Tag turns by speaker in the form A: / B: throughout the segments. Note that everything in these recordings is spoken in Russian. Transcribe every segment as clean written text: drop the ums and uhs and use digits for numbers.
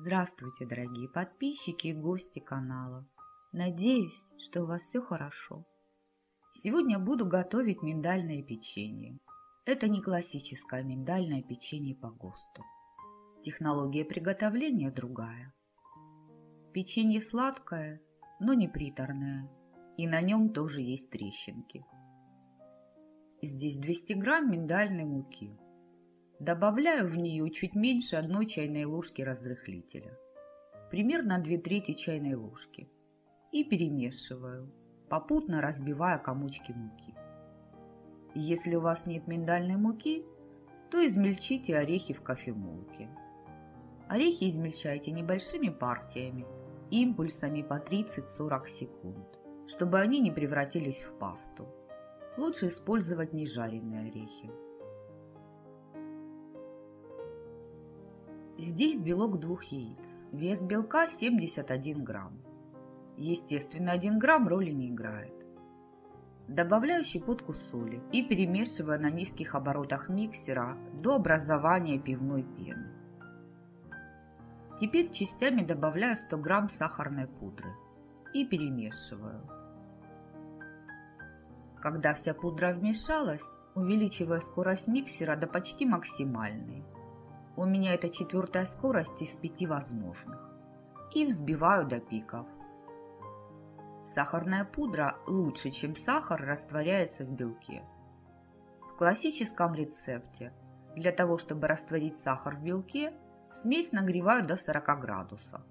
A: Здравствуйте, дорогие подписчики и гости канала. Надеюсь, что у вас все хорошо. Сегодня буду готовить миндальное печенье. Это не классическое миндальное печенье по ГОСТу. Технология приготовления другая. Печенье сладкое, но не приторное, и на нем тоже есть трещинки. Здесь 200 грамм миндальной муки. Добавляю в нее чуть меньше 1 чайной ложки разрыхлителя, примерно 2/3 чайной ложки, и перемешиваю, попутно разбивая комочки муки. Если у вас нет миндальной муки, то измельчите орехи в кофемолке. Орехи измельчайте небольшими партиями, импульсами по 30-40 секунд, чтобы они не превратились в пасту. Лучше использовать нежареные орехи. Здесь белок 2 яиц, вес белка 71 грамм. Естественно, 1 грамм роли не играет. Добавляю щепотку соли и перемешиваю на низких оборотах миксера до образования пивной пены. Теперь частями добавляю 100 грамм сахарной пудры и перемешиваю. Когда вся пудра вмешалась, увеличиваю скорость миксера до почти максимальной. У меня это 4-я скорость из 5 возможных. И взбиваю до пиков. Сахарная пудра лучше, чем сахар, растворяется в белке. В классическом рецепте для того, чтобы растворить сахар в белке, смесь нагреваю до 40 градусов.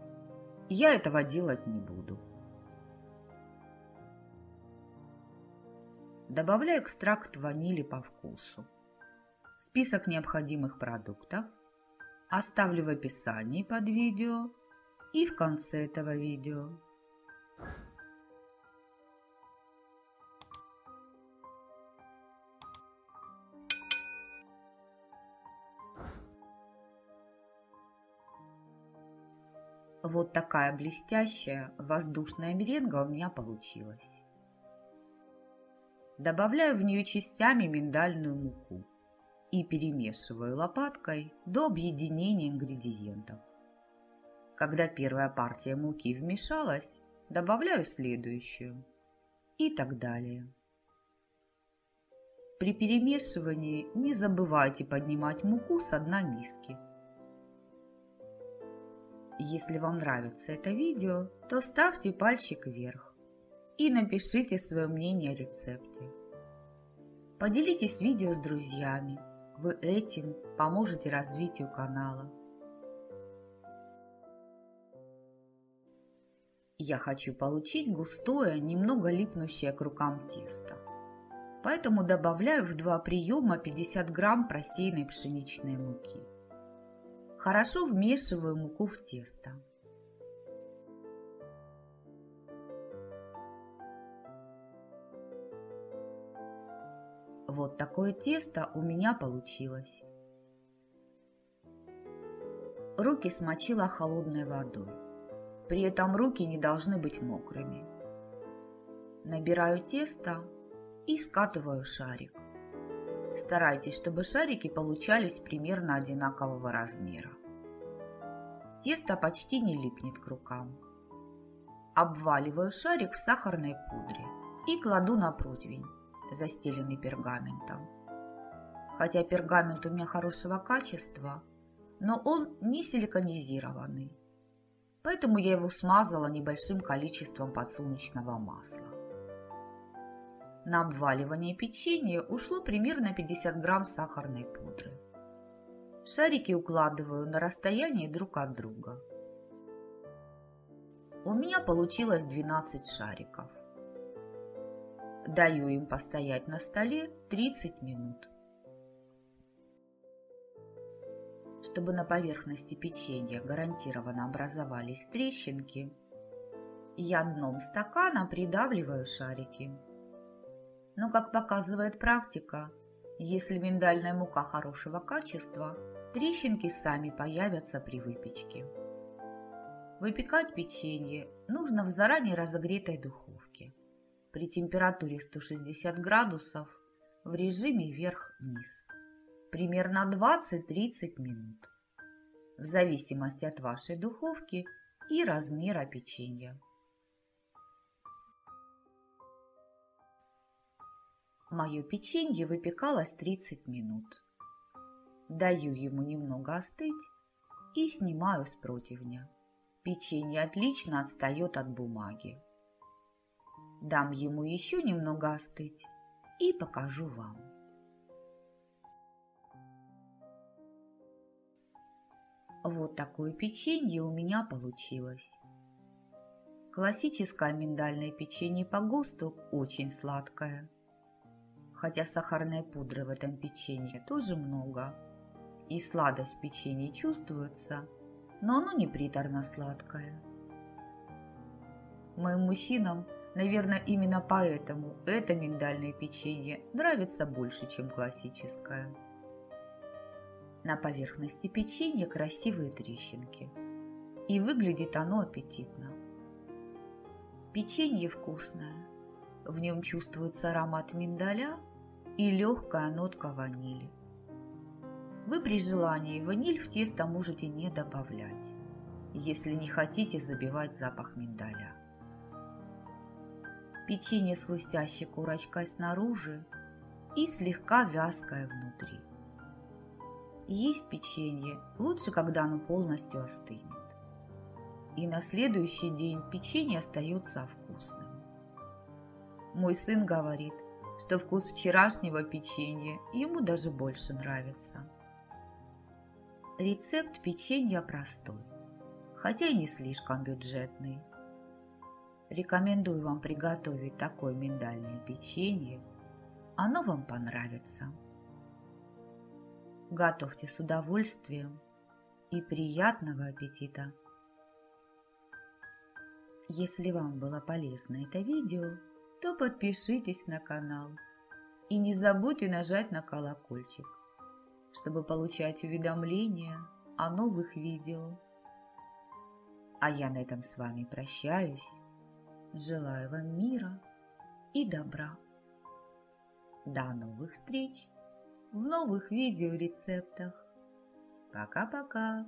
A: Я этого делать не буду. Добавляю экстракт ванили по вкусу. Список необходимых продуктов оставлю в описании под видео и в конце этого видео. Вот такая блестящая воздушная меренга у меня получилась. Добавляю в нее частями миндальную муку и перемешиваю лопаткой до объединения ингредиентов. Когда первая партия муки вмешалась, добавляю следующую и так далее. При перемешивании не забывайте поднимать муку с дна миски. Если вам нравится это видео, то ставьте пальчик вверх и напишите свое мнение о рецепте. Поделитесь видео с друзьями. Вы этим поможете развитию канала. Я хочу получить густое, немного липнущее к рукам тесто. Поэтому добавляю в 2 приема 50 грамм просеянной пшеничной муки. Хорошо вмешиваю муку в тесто. Вот такое тесто у меня получилось. Руки смочила холодной водой. При этом руки не должны быть мокрыми. Набираю тесто и скатываю шарик. Старайтесь, чтобы шарики получались примерно одинакового размера. Тесто почти не липнет к рукам. Обваливаю шарик в сахарной пудре и кладу на противень, застеленный пергаментом. Хотя пергамент у меня хорошего качества, но он не силиконизированный, поэтому я его смазала небольшим количеством подсолнечного масла. На обваливание печенья ушло примерно 50 грамм сахарной пудры. Шарики укладываю на расстоянии друг от друга. У меня получилось 12 шариков. Даю им постоять на столе 30 минут. Чтобы на поверхности печенья гарантированно образовались трещинки, я дном стакана придавливаю шарики. Но, как показывает практика, если миндальная мука хорошего качества, трещинки сами появятся при выпечке. Выпекать печенье нужно в заранее разогретой духовке при температуре 160 градусов в режиме вверх-вниз, примерно 20-30 минут. в зависимости от вашей духовки и размера печенья. Мое печенье выпекалось 30 минут. Даю ему немного остыть и снимаю с противня. Печенье отлично отстает от бумаги. Дам ему еще немного остыть и покажу вам. Вот такое печенье у меня получилось. Классическое миндальное печенье по ГОСТу очень сладкое. Хотя сахарной пудры в этом печенье тоже много. И сладость печенья чувствуется, но оно не приторно-сладкое. Моим мужчинам, наверное, именно поэтому это миндальное печенье нравится больше, чем классическое. На поверхности печенья красивые трещинки, и выглядит оно аппетитно. Печенье вкусное, в нем чувствуется аромат миндаля и легкая нотка ванили. Вы при желании ваниль в тесто можете не добавлять, если не хотите забивать запах миндаля. Печенье с хрустящей корочкой снаружи и слегка вязкое внутри. Есть печенье лучше, когда оно полностью остынет. И на следующий день печенье остается вкусным. Мой сын говорит, что вкус вчерашнего печенья ему даже больше нравится. Рецепт печенья простой, хотя и не слишком бюджетный. Рекомендую вам приготовить такое миндальное печенье, оно вам понравится. Готовьте с удовольствием и приятного аппетита! Если вам было полезно это видео, то подпишитесь на канал и не забудьте нажать на колокольчик, чтобы получать уведомления о новых видео. А я на этом с вами прощаюсь. Желаю вам мира и добра. До новых встреч в новых видеорецептах. Пока-пока.